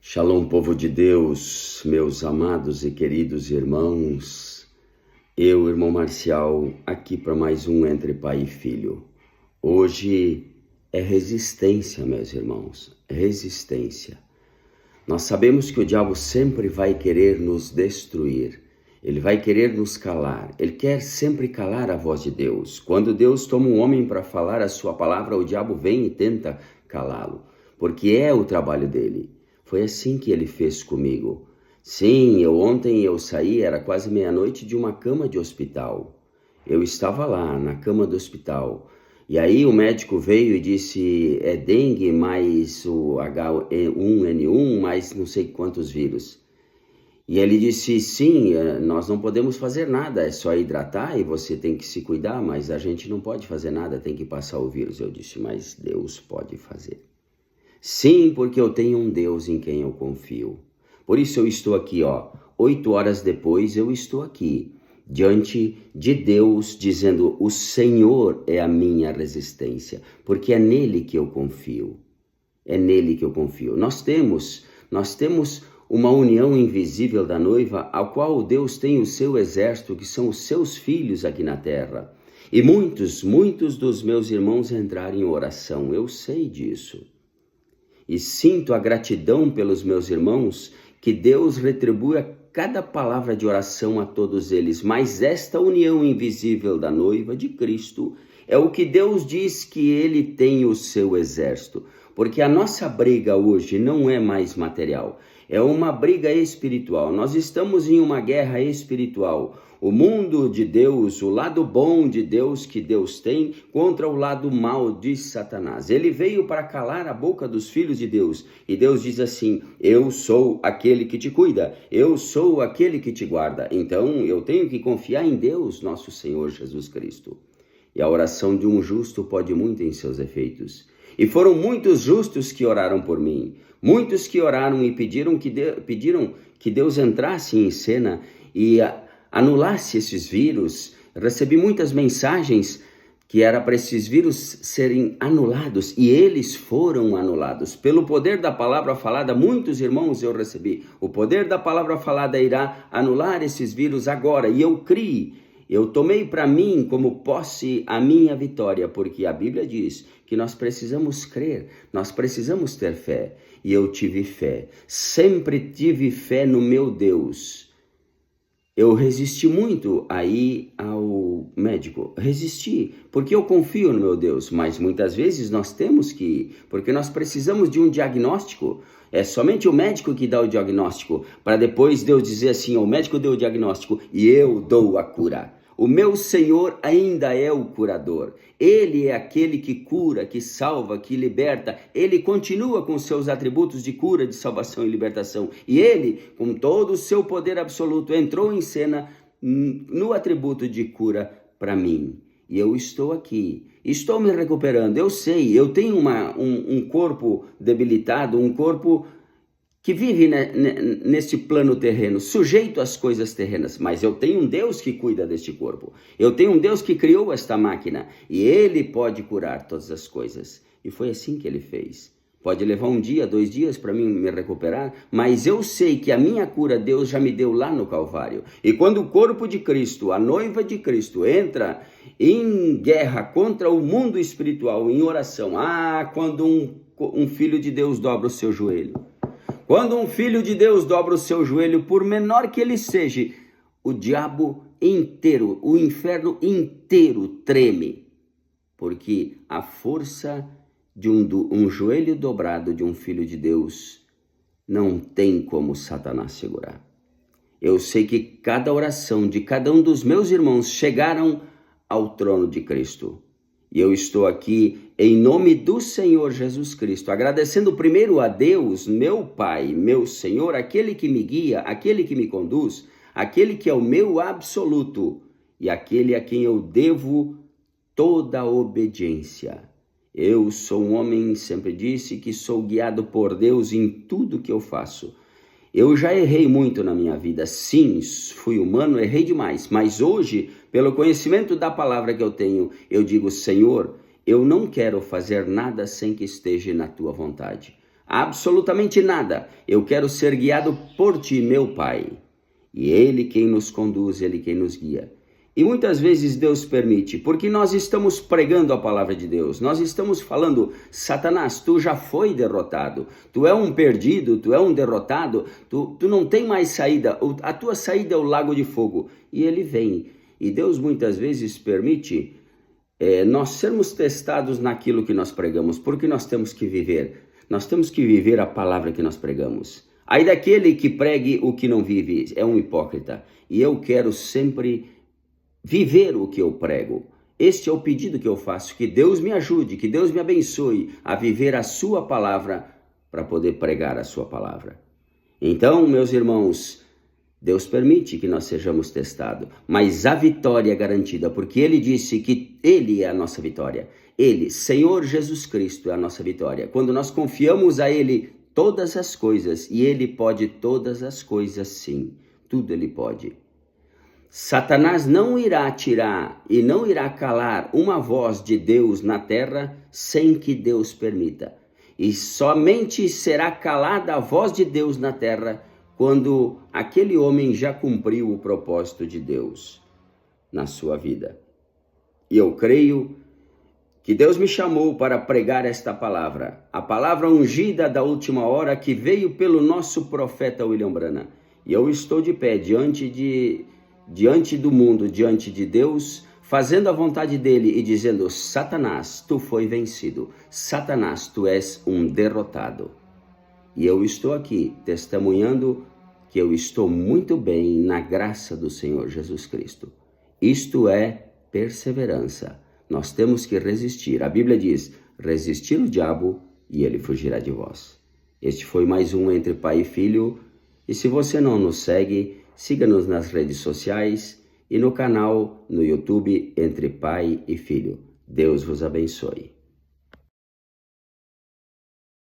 Shalom, povo de Deus, meus amados e queridos irmãos. Eu, irmão Marcial, aqui para mais um Entre Pai e Filho. Hoje é resistência, meus irmãos, resistência. Nós sabemos que o diabo sempre vai querer nos destruir. Ele vai querer nos calar. Ele quer sempre calar a voz de Deus. Quando Deus toma um homem para falar a sua palavra, o diabo vem e tenta calá-lo, porque é o trabalho dele. Foi assim que ele fez comigo. Sim, ontem eu saí, era quase meia-noite, de uma cama de hospital. Eu estava lá, na cama do hospital. E aí o médico veio e disse, é dengue mais o H1N1, mais não sei quantos vírus. E ele disse, sim, nós não podemos fazer nada, é só hidratar e você tem que se cuidar, mas a gente não pode fazer nada, tem que passar o vírus. Eu disse, mas Deus pode fazer. Sim, porque eu tenho um Deus em quem eu confio. Por isso eu estou aqui, 8 horas depois eu estou aqui, diante de Deus, dizendo, o Senhor é a minha resistência, porque é nele que eu confio. É nele que eu confio. Nós temos uma união invisível da noiva, ao qual Deus tem o seu exército, que são os seus filhos aqui na terra. E muitos dos meus irmãos entraram em oração, eu sei disso. E sinto a gratidão pelos meus irmãos, que Deus retribua cada palavra de oração a todos eles. Mas esta união invisível da noiva de Cristo é o que Deus diz que ele tem o seu exército. Porque a nossa briga hoje não é mais material, é uma briga espiritual. Nós estamos em uma guerra espiritual. O mundo de Deus, o lado bom de Deus que Deus tem, contra o lado mal de Satanás. Ele veio para calar a boca dos filhos de Deus. E Deus diz assim, eu sou aquele que te cuida, eu sou aquele que te guarda. Então eu tenho que confiar em Deus, nosso Senhor Jesus Cristo. E a oração de um justo pode muito em seus efeitos. E foram muitos justos que oraram por mim. Muitos que oraram e pediram que Deus entrasse em cena e anulasse esses vírus. Recebi muitas mensagens que era para esses vírus serem anulados, e eles foram anulados. Pelo poder da palavra falada, muitos irmãos eu recebi. O poder da palavra falada irá anular esses vírus agora, e eu criei. Eu tomei para mim como posse a minha vitória, porque a Bíblia diz que nós precisamos crer, nós precisamos ter fé. E eu tive fé, sempre tive fé no meu Deus. Eu resisti muito aí ao médico, resisti, porque eu confio no meu Deus, mas muitas vezes nós temos que ir, porque nós precisamos de um diagnóstico. É somente o médico que dá o diagnóstico, para depois Deus dizer assim, o médico deu o diagnóstico e eu dou a cura. O meu Senhor ainda é o curador. Ele é aquele que cura, que salva, que liberta. Ele continua com seus atributos de cura, de salvação e libertação. E ele, com todo o seu poder absoluto, entrou em cena no atributo de cura para mim. E eu estou aqui, estou me recuperando. Eu sei, eu tenho um corpo debilitado, um corpo que vive neste plano terreno, sujeito às coisas terrenas, mas eu tenho um Deus que cuida deste corpo. Eu tenho um Deus que criou esta máquina e ele pode curar todas as coisas. E foi assim que ele fez. Pode levar 1 dia, 2 dias para mim me recuperar, mas eu sei que a minha cura Deus já me deu lá no Calvário. E quando o corpo de Cristo, a noiva de Cristo, entra em guerra contra o mundo espiritual, em oração, quando um filho de Deus dobra o seu joelho. Quando um filho de Deus dobra o seu joelho, por menor que ele seja, o diabo inteiro, o inferno inteiro treme. Porque a força de um joelho dobrado de um filho de Deus não tem como Satanás segurar. Eu sei que cada oração de cada um dos meus irmãos chegaram ao trono de Cristo. E eu estou aqui em nome do Senhor Jesus Cristo, agradecendo primeiro a Deus, meu Pai, meu Senhor, aquele que me guia, aquele que me conduz, aquele que é o meu absoluto e aquele a quem eu devo toda a obediência. Eu sou um homem, sempre disse, que sou guiado por Deus em tudo que eu faço. Eu já errei muito na minha vida, sim, fui humano, errei demais, mas hoje, pelo conhecimento da palavra que eu tenho, eu digo, Senhor, eu não quero fazer nada sem que esteja na tua vontade. absolutamente nada. Eu quero ser guiado por ti, meu Pai. E Ele quem nos conduz, Ele quem nos guia. E muitas vezes Deus permite, porque nós estamos pregando a palavra de Deus, nós estamos falando, Satanás, tu já foi derrotado, tu é um perdido, tu é um derrotado, tu não tem mais saída, a tua saída é o lago de fogo. E ele vem, e Deus muitas vezes permite nós sermos testados naquilo que nós pregamos, porque nós temos que viver a palavra que nós pregamos. Aí daquele que pregue o que não vive é um hipócrita, e eu quero sempre viver o que eu prego. Este é o pedido que eu faço, que Deus me ajude, que Deus me abençoe a viver a sua palavra para poder pregar a sua palavra. Então, meus irmãos, Deus permite que nós sejamos testados, mas a vitória é garantida, porque Ele disse que Ele é a nossa vitória. Ele, Senhor Jesus Cristo, é a nossa vitória. Quando nós confiamos a Ele todas as coisas, e Ele pode todas as coisas sim, tudo Ele pode. Satanás não irá tirar e não irá calar uma voz de Deus na terra sem que Deus permita. E somente será calada a voz de Deus na terra quando aquele homem já cumpriu o propósito de Deus na sua vida. E eu creio que Deus me chamou para pregar esta palavra, a palavra ungida da última hora que veio pelo nosso profeta William Branham. E eu estou de pé diante do mundo, diante de Deus, fazendo a vontade dele e dizendo: Satanás, tu foi vencido. Satanás, tu és um derrotado. E eu estou aqui testemunhando que eu estou muito bem na graça do Senhor Jesus Cristo. Isto é perseverança. Nós temos que resistir. A Bíblia diz: resistir o diabo e ele fugirá de vós. Este foi mais um Entre Pai e Filho. E se você não nos segue, siga-nos nas redes sociais e no canal no YouTube Entre Pai e Filho. Deus vos abençoe.